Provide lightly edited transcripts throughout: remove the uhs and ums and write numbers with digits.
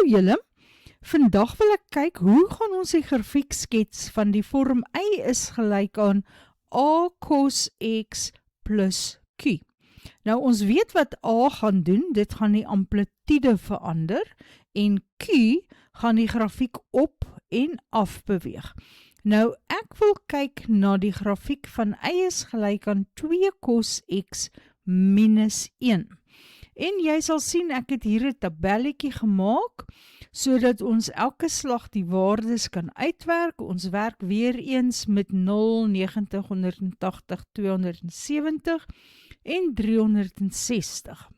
Hallo julle, vandag wil ek kyk hoe gaan ons die grafiek skets van die vorm y is gelyk aan a cos x plus q. Nou ons weet wat a gaan doen, dit gaan die amplitude verander en q gaan die grafiek op en af beweeg. Nou ek wil kyk na die grafiek van y is gelyk aan 2 cos x minus 1. En jy sal sien ek het hier 'n tabelletjie gemaak, sodat ons elke slag die waardes kan uitwerk. Ons werk weer eens met 0, 90, 180, 270 en 360.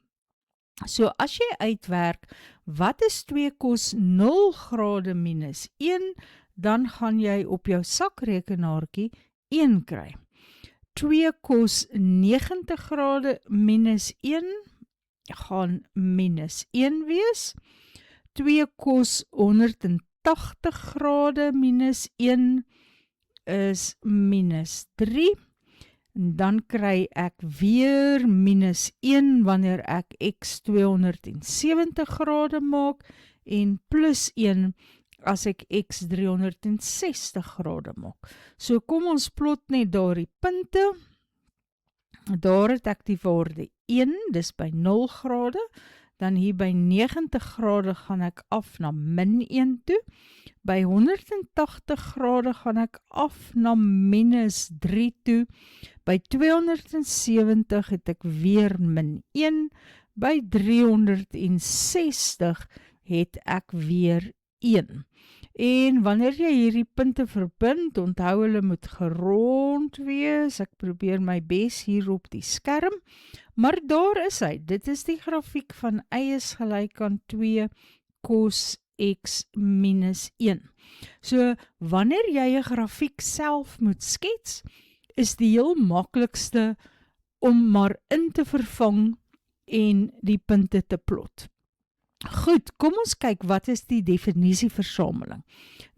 So as jy uitwerk, wat is 2 cos 0 grade minus 1, dan gaan jy op jou sakrekenaartjie 1 kry. 2 cos 90 grade minus 1 gaan minus 1 wees. 2 cos 180 grade minus 1 is minus 3. En dan kry ek weer minus 1 wanneer ek x 270 grade maak en plus 1 as ek x 360 grade maak. So kom ons plot net daar die punte. Daar het ek die waarde 1, dis by 0 grade. Dan hier by 90 grade gaan ek af na min 1 toe. By 180 grade gaan ek af na minus 3 toe. By 270 het ek weer min 1. By 360 het ek weer 1. En wanneer jy hierdie punte verbind, onthou hulle moet gerond wees. Ek probeer my bes hier op die skerm. Maar daar is hy. Dit is die grafiek van y is gelyk aan 2 cos x minus 1. So, wanneer jy 'n grafiek self moet skets, is die heel maklikste om maar in te vervang en die punte te plot. Goed, kom ons kyk wat is die definisieversameling.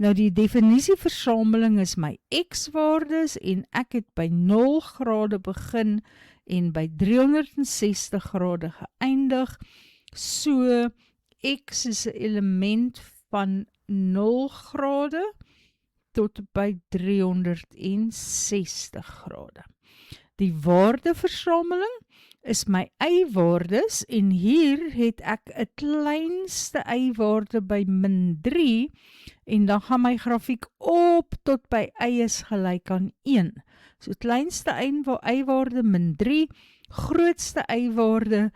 Nou die definisieversameling is my x-waardes en ek het by 0 grade begin en by 360 grade geëindig. So x is 'n element van 0 grade tot by 360 grade. Die waardeversameling is my y-waardes en hier het ek 'n kleinste y-waarde by min 3 en dan gaan my grafiek op tot by y is gelyk aan 1. So kleinste y-waarde min 3, grootste y-waarde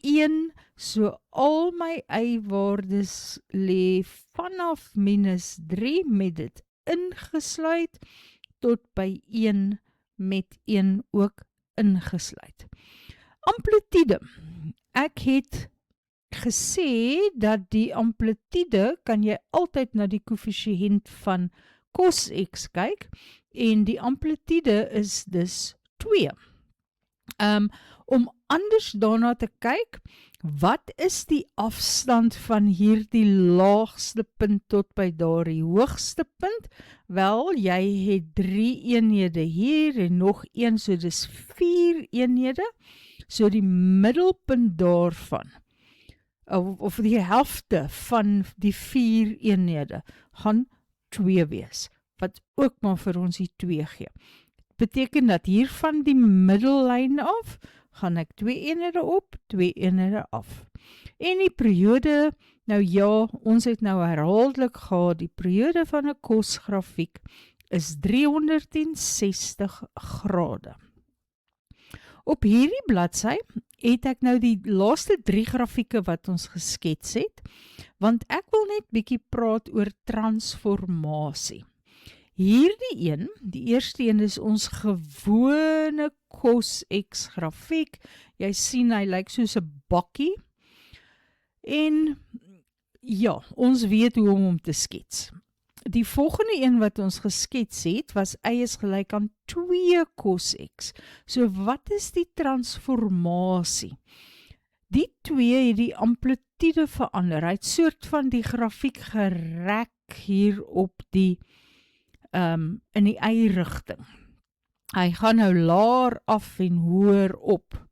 1, so al my y-waardes lê vanaf minus 3 met dit ingesluit tot by 1 met 1 ook ingesluit. Amplitude. Ek het gesê dat die amplitude kan jy altyd na die koëffisiënt van cos x kyk en die amplitude is dus 2. Om anders daarna te kyk, wat is die afstand van hierdie laagste punt tot by daardie hoogste punt? Wel, jy het 3 eenhede hier en nog 1, so dis 4 eenhede. So die middelpunt daarvan, of die helfte van die 4 eenhede, gaan 2 wees, wat ook maar vir ons die 2 gee. Beteken dat hier van die middellyn af, gaan ek 2 eenhede op, 2 eenhede af. En die periode, nou ja, ons het nou herhaaldelik gehad, die periode van 'n cosgrafiek is 360 grade. Op hierdie bladsy het ek nou die laaste 3 grafieke wat ons geskets het, want ek wil net bietjie praat oor transformasie. Hierdie een, die eerste een is ons gewone cos x grafiek. Jy sien hy lyk soos 'n bakkie. En ja, ons weet hoe om hom te skets. Die volgende een wat ons geskets het, was y is gelyk aan 2 cos x. So wat is die transformasie? Die 2 het die amplitude verander. Hy het soort van die grafiek gerek hier op die in die y-rigting. Hy gaan nou laer af en hoër op.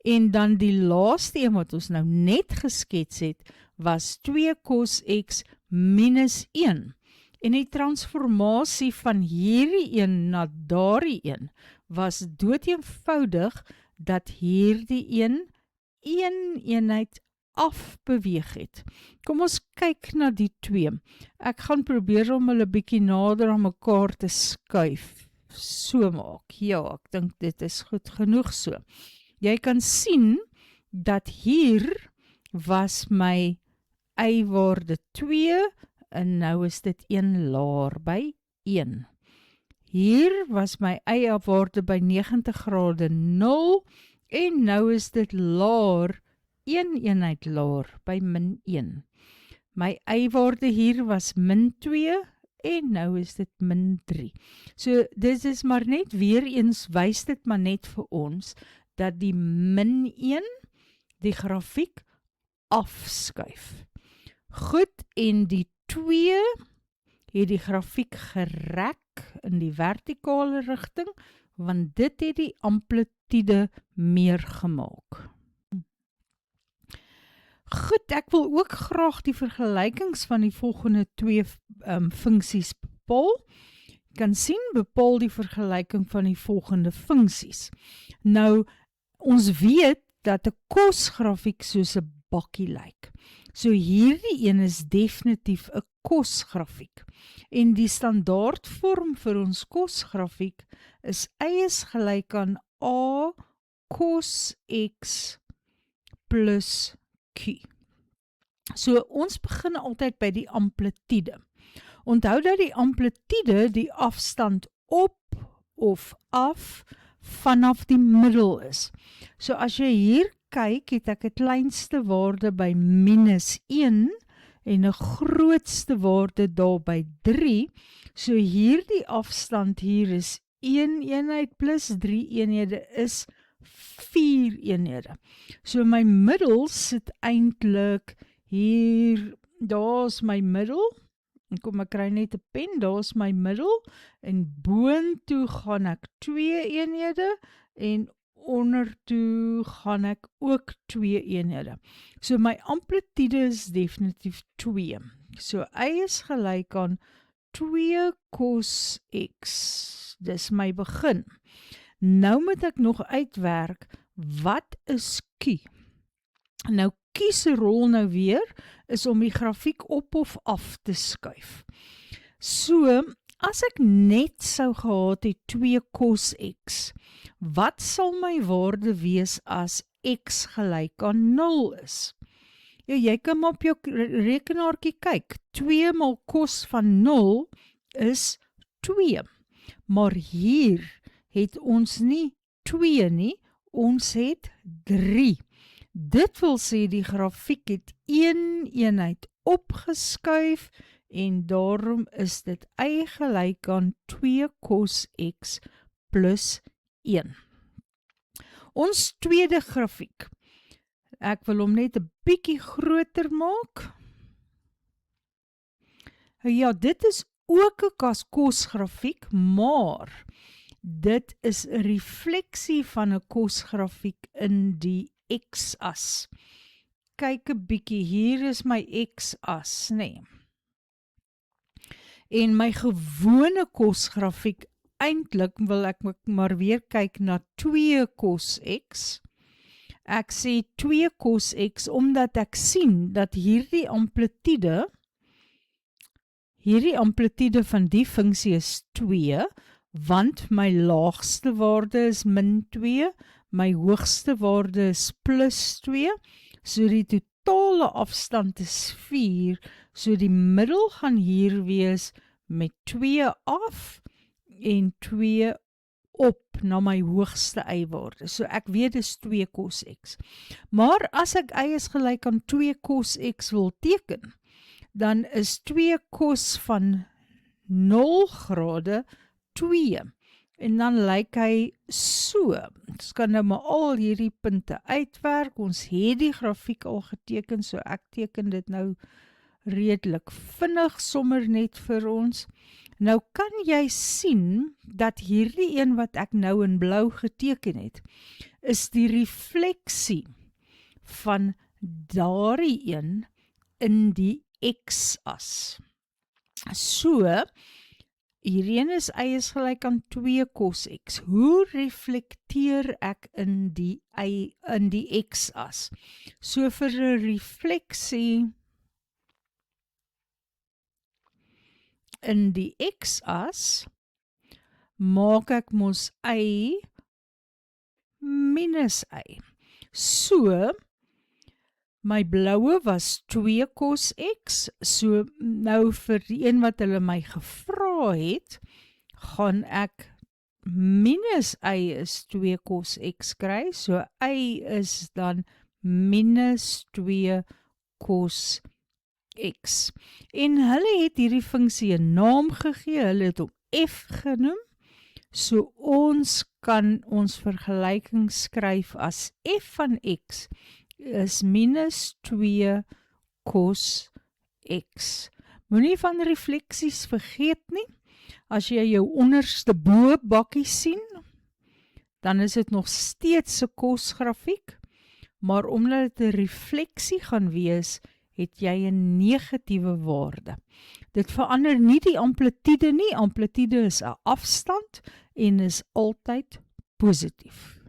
En dan die laaste een wat ons nou net geskets het, was 2 cos x minus 1. En die transformasie van hierdie een na daardie een was doeteenvoudig dat hierdie een eenheid afbeweeg het. Kom ons kyk na die twee. Ek gaan probeer om hulle bietjie nader aan mekaar te skuif. So maak. Ja, ek dink dit is goed genoeg so. Jy kan sien dat hier was my y-waarde 2 en nou is dit 1 laer by 1. Hier was my y-waarde by 90 grade 0 en nou is dit laer 1 eenheid laer by min 1. My y-waarde hier was min 2 en nou is dit min 3. So dit is maar net weer eens wys dit maar net vir ons dat die min 1 die grafiek afskuif. Goed, en die 2 het die grafiek gerek in die vertikale rigting, want dit het die amplitude meer gemaak. Goed, ek wil ook graag die vergelykings van die volgende twee funksies bepaal. Jy kan sien, bepaal die vergelyking van die volgende funksies. Nou, ons weet dat 'n kosgrafiek soos 'n bakkie lyk. So hierdie een is definitief 'n kosgrafiek. En die standaardvorm vir ons kosgrafiek is y is gelyk aan a cos x plus q. So ons begin altyd by die amplitude. Onthou dat die amplitude die afstand op of af vanaf die middel is. So as jy hier kyk, het ek 'n kleinste waarde by minus 1 en 'n grootste waarde daar by 3. So hierdie afstand hier is 1 eenheid plus 3 eenhede is 4 eenhede. So my middel sit eintlik hier, daar's my middel. En kom ek kry net 'n pen, daar's my middel en boontoe gaan ek 2 eenhede en ondertoe gaan ek ook 2 eenhede. So my amplitude is definitief 2. So y is gelyk aan 2 cos x. Dis my begin. Nou moet ek nog uitwerk, wat is q? Nou q se rol nou weer is om die grafiek op of af te skuif. So, as ek net sou gehad het 2 cos x, wat sal my waarde wees as x gelyk aan 0 is? Ja, jy kan op jou rekenaartjie kyk. 2 maal cos van 0 is 2. Maar hier het ons nie 2 nie, ons het 3. Dit wil sê die grafiek het 1 eenheid opgeskuif en daarom is dit y gelyk aan 2 cos x plus 1. Ons tweede grafiek. Ek wil hom net 'n bietjie groter maak. Ja, dit is ook 'n kosgrafiek, maar dit is 'n refleksie van 'n kosgrafiek in die x-as. Kyk 'n bietjie, hier is my x-as, nee. En my gewone kosgrafiek, eintlik wil ek maar weer kyk na 2 cos x. Ek sê 2 cos x omdat ek sien dat hierdie amplitude van die funksie is 2, want my laagste waarde is min 2, my hoogste waarde is plus 2, so die totale afstand is 4, so die middel gaan hier wees met 2 af en 2 op na my hoogste y-waarde. So ek weet dis 2 cos x. Maar as ek y is gelyk aan 2 cos x wil teken, dan is 2 cos van 0 grade 2. En dan lyk hy so. Ons kan nou maar al hierdie punte uitwerk. Ons het die grafiek al geteken, so ek teken dit nou redelik vinnig sommer net vir ons. Nou kan jy sien dat hierdie een wat ek nou in blou geteken het, is die refleksie van daardie een in die x-as. So, hierdie een is y is gelyk aan 2 cos x. Hoe reflekteer ek in die x-as? So vir 'n refleksie in die x-as, maak ek mos y minus y. So, my bloue was 2 cos x, so nou vir die een wat hulle my gevra het, gaan ek minus y is 2 cos x kry, so y is dan minus 2 cos x. En hulle het hierdie funksie 'n naam gegee, hulle het hom f genoem, so ons kan ons vergelyking skryf as f van x is minus 2 cos x. Moenie van refleksies vergeet nie. As jy jou onderste bo bakkie sien, dan is dit nog steeds 'n kosgrafiek, maar omdat dit 'n refleksie gaan wees, het jy 'n negatiewe waarde. Dit verander nie die amplitude nie. Amplitude is 'n afstand en is altyd positief.